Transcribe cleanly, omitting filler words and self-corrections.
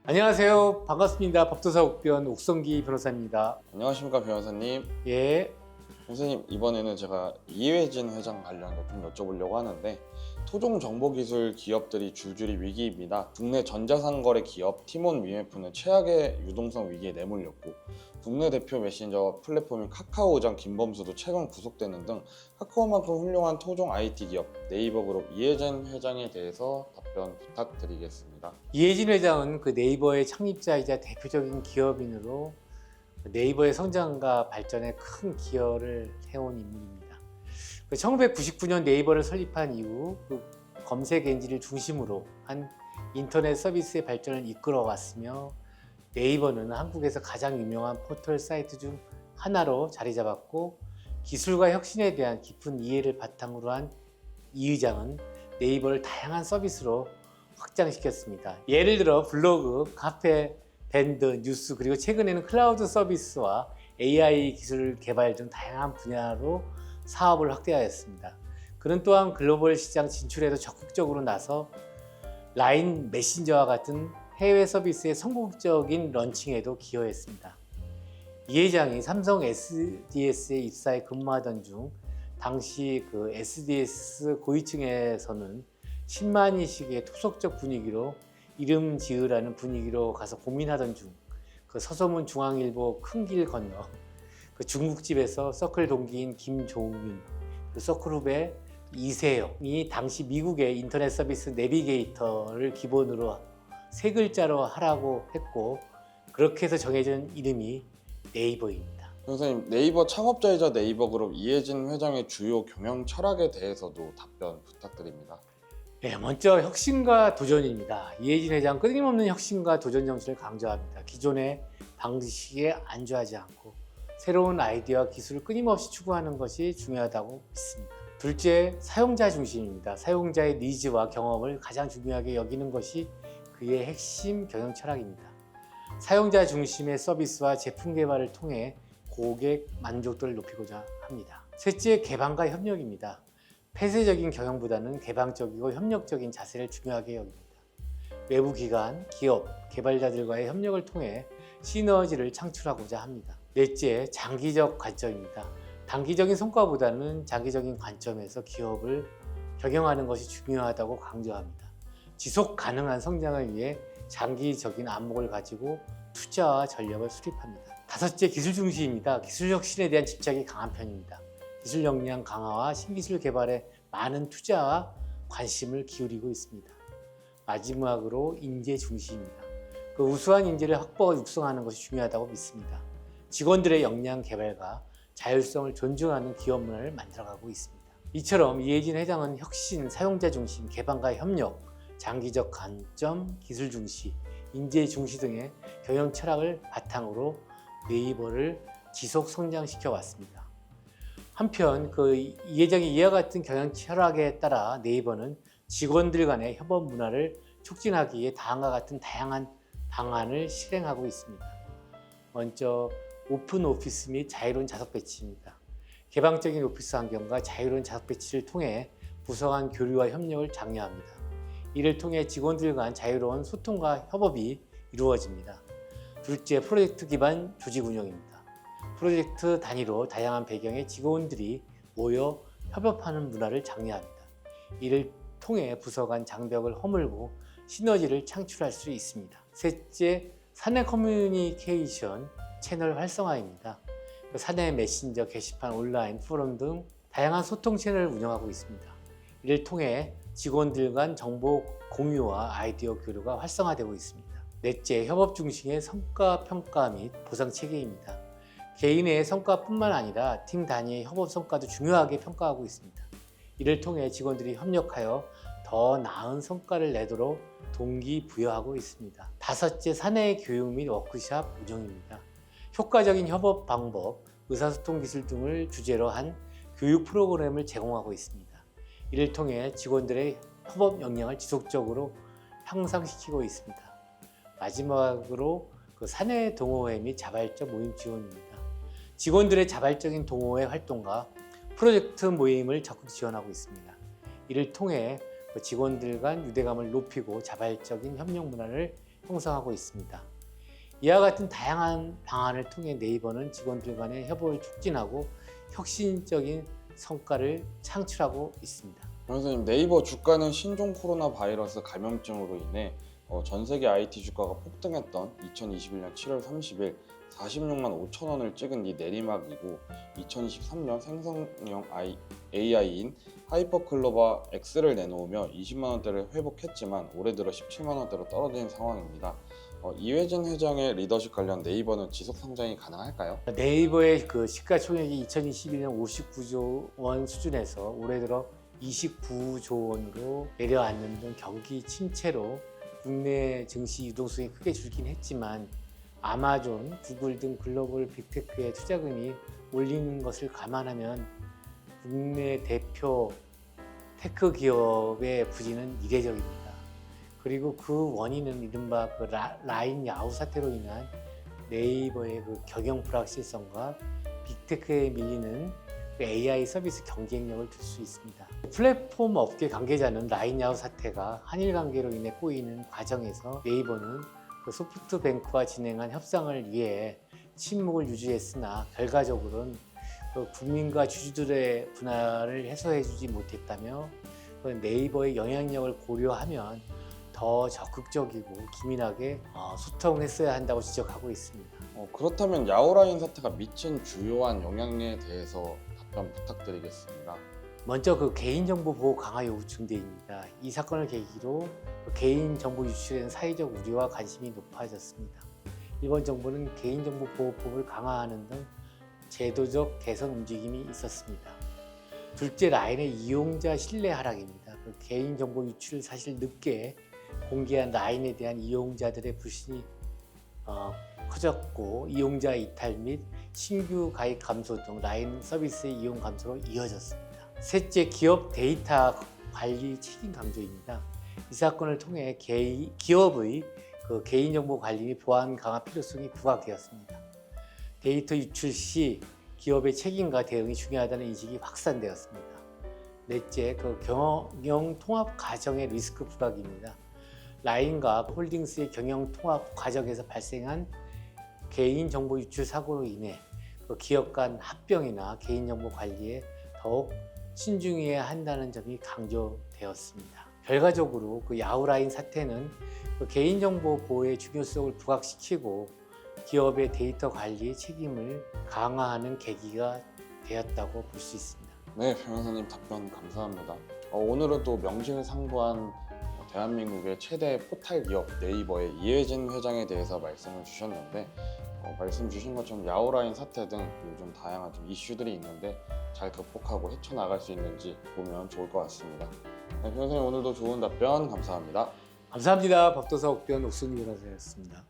안녕하세요. 반갑습니다. 법도사 옥변 옥성기 변호사입니다. 안녕하십니까 변호사님. 예, 선생님, 이번에는 제가 이회진 회장 관련해서 좀 여쭤보려고 하는데, 토종 정보기술 기업들이 줄줄이 위기입니다. 국내 전자상거래 기업 티몬 위메프는 최악의 유동성 위기에 내몰렸고, 국내 대표 메신저 플랫폼인 카카오장 김범수도 최근 구속되는 등 카카오만큼 훌륭한 토종 IT 기업 네이버그룹 이회진 회장에 대해서 답변 부탁드리겠습니다. 이해진 회장은 그 네이버의 창립자이자 대표적인 기업인으로 네이버의 성장과 발전에 큰 기여를 해온 인물입니다. 1999년 네이버를 설립한 이후 검색 엔진을 중심으로 한 인터넷 서비스의 발전을 이끌어 왔으며, 네이버는 한국에서 가장 유명한 포털 사이트 중 하나로 자리 잡았고, 기술과 혁신에 대한 깊은 이해를 바탕으로 한 이 의장은 네이버를 다양한 서비스로 확장시켰습니다. 예를 들어 블로그, 카페, 밴드, 뉴스, 그리고 최근에는 클라우드 서비스와 AI 기술 개발 등 다양한 분야로 사업을 확대하였습니다. 그는 또한 글로벌 시장 진출에도 적극적으로 나서 라인 메신저와 같은 해외 서비스의 성공적인 런칭에도 기여했습니다. 이 회장이 삼성 SDS에 입사해 근무하던 중 당시 그 SDS 고위층에서는 10만인씩의 토속적 분위기로 이름 지으라는 분위기로 가서 고민하던 중 그 서소문 중앙일보 큰 길 건너 그 중국집에서 서클 동기인 김종윤, 그 서클 후배 이세영이 당시 미국의 인터넷 서비스 내비게이터를 기본으로 세 글자로 하라고 했고, 그렇게 해서 정해진 이름이 네이버입니다. 변호사님, 네이버 창업자이자 네이버그룹 이회진 회장의 주요 경영 철학에 대해서도 답변 부탁드립니다. 네, 먼저 혁신과 도전입니다. 이해진 회장 끊임없는 혁신과 도전 정신을 강조합니다. 기존의 방식에 안주하지 않고 새로운 아이디어와 기술을 끊임없이 추구하는 것이 중요하다고 믿습니다. 둘째, 사용자 중심입니다. 사용자의 니즈와 경험을 가장 중요하게 여기는 것이 그의 핵심 경영 철학입니다. 사용자 중심의 서비스와 제품 개발을 통해 고객 만족도를 높이고자 합니다. 셋째, 개방과 협력입니다. 폐쇄적인 경영보다는 개방적이고 협력적인 자세를 중요하게 여깁니다. 외부 기관, 기업, 개발자들과의 협력을 통해 시너지를 창출하고자 합니다. 넷째, 장기적 관점입니다. 단기적인 성과보다는 장기적인 관점에서 기업을 경영하는 것이 중요하다고 강조합니다. 지속 가능한 성장을 위해 장기적인 안목을 가지고 투자와 전력을 수립합니다. 다섯째, 기술 중시입니다. 기술 혁신에 대한 집착이 강한 편입니다. 기술 역량 강화와 신기술 개발에 많은 투자와 관심을 기울이고 있습니다. 마지막으로 인재 중시입니다. 그 우수한 인재를 확보하고 육성하는 것이 중요하다고 믿습니다. 직원들의 역량 개발과 자율성을 존중하는 기업 문화를 만들어가고 있습니다. 이처럼 이해진 회장은 혁신, 사용자 중심, 개방과 협력, 장기적 관점, 기술 중시, 인재 중시 등의 경영 철학을 바탕으로 네이버를 지속 성장시켜 왔습니다. 한편 이 회장의 이와 같은 경영 철학에 따라 네이버는 직원들 간의 협업 문화를 촉진하기 위해 다음과 같은 다양한 방안을 실행하고 있습니다. 먼저 오픈 오피스 및 자유로운 좌석 배치입니다. 개방적인 오피스 환경과 자유로운 좌석 배치를 통해 부서 간 교류와 협력을 장려합니다. 이를 통해 직원들 간 자유로운 소통과 협업이 이루어집니다. 둘째, 프로젝트 기반 조직 운영입니다. 프로젝트 단위로 다양한 배경의 직원들이 모여 협업하는 문화를 장려합니다. 이를 통해 부서 간 장벽을 허물고 시너지를 창출할 수 있습니다. 셋째, 사내 커뮤니케이션 채널 활성화입니다. 사내 메신저, 게시판, 온라인, 포럼 등 다양한 소통 채널을 운영하고 있습니다. 이를 통해 직원들 간 정보 공유와 아이디어 교류가 활성화되고 있습니다. 넷째, 협업 중심의 성과 평가 및 보상 체계입니다. 개인의 성과뿐만 아니라 팀 단위의 협업 성과도 중요하게 평가하고 있습니다. 이를 통해 직원들이 협력하여 더 나은 성과를 내도록 동기부여하고 있습니다. 다섯째, 사내 교육 및 워크숍 운영입니다. 효과적인 협업 방법, 의사소통 기술 등을 주제로 한 교육 프로그램을 제공하고 있습니다. 이를 통해 직원들의 협업 역량을 지속적으로 향상시키고 있습니다. 마지막으로 사내 동호회 및 자발적 모임 지원입니다. 직원들의 자발적인 동호회 활동과 프로젝트 모임을 적극 지원하고 있습니다. 이를 통해 직원들 간 유대감을 높이고 자발적인 협력 문화를 형성하고 있습니다. 이와 같은 다양한 방안을 통해 네이버는 직원들 간의 협업을 촉진하고 혁신적인 성과를 창출하고 있습니다. 변호사님, 네이버 주가는 신종 코로나 바이러스 감염증으로 인해 전 세계 IT 주가가 폭등했던 2021년 7월 30일 46만 5천 원을 찍은 뒤 내리막이고 2023년 생성형 AI인 하이퍼클로바 X를 내놓으며 20만 원대를 회복했지만 올해 들어 17만 원대로 떨어진 상황입니다. 이회진 회장의 리더십 관련 네이버는 지속 성장이 가능할까요? 네이버의 그 시가총액이 2021년 59조 원 수준에서 올해 들어 29조 원으로 내려앉는 등 경기 침체로 국내 증시 유동성이 크게 줄긴 했지만 아마존, 구글 등 글로벌 빅테크의 투자금이 몰리는 것을 감안하면 국내 대표 테크 기업의 부진은 이례적입니다. 그리고 그 원인은 이른바 그 라인 야후 사태로 인한 네이버의 그 경영 불확실성과 빅테크에 밀리는 그 AI 서비스 경쟁력을 들 수 있습니다. 플랫폼 업계 관계자는 라인 야후 사태가 한일 관계로 인해 꼬이는 과정에서 네이버는 그 소프트뱅크와 진행한 협상을 위해 침묵을 유지했으나 결과적으로는 그 국민과 주주들의 분할을 해소해주지 못했다며 그 네이버의 영향력을 고려하면 더 적극적이고 기민하게 소통했어야 한다고 지적하고 있습니다. 그렇다면 야오라인 사태가 미친 주요한 영향에 대해서 답변 부탁드리겠습니다. 먼저 그 개인정보 보호 강화 요구 증대입니다. 이 사건을 계기로 개인정보 유출에 대한 사회적 우려와 관심이 높아졌습니다. 이번 정부는 개인정보 보호법을 강화하는 등 제도적 개선 움직임이 있었습니다. 둘째, 라인의 이용자 신뢰 하락입니다. 그 개인정보 유출을 사실 늦게 공개한 라인에 대한 이용자들의 불신이 커졌고 이용자 이탈 및 신규 가입 감소 등 라인 서비스의 이용 감소로 이어졌습니다. 셋째, 기업 데이터 관리 책임 강조입니다. 이 사건을 통해 기업의 그 개인정보 관리 및 보안 강화 필요성이 부각되었습니다. 데이터 유출 시 기업의 책임과 대응이 중요하다는 인식이 확산되었습니다. 넷째, 그 경영 통합 과정의 리스크 부각입니다. 라인과 홀딩스의 경영 통합 과정에서 발생한 개인정보 유출 사고로 인해 그 기업 간 합병이나 개인정보 관리에 더욱 신중해야 한다는 점이 강조되었습니다. 결과적으로 그 야후라인 사태는 그 개인정보 보호의 중요성을 부각시키고 기업의 데이터 관리 책임을 강화하는 계기가 되었다고 볼 수 있습니다. 네, 변호사님 답변 감사합니다. 오늘은 또 명실상부한 대한민국의 최대 포탈 기업 네이버의 이회진 회장에 대해서 말씀을 주셨는데 말씀 주신 것처럼 야오라인 사태 등 요즘 다양한 좀 이슈들이 있는데 잘 극복하고 헤쳐나갈 수 있는지 보면 좋을 것 같습니다. 네, 변호사님 오늘도 좋은 답변 감사합니다. 감사합니다. 법도사 옥변 옥순희 변호사였습니다.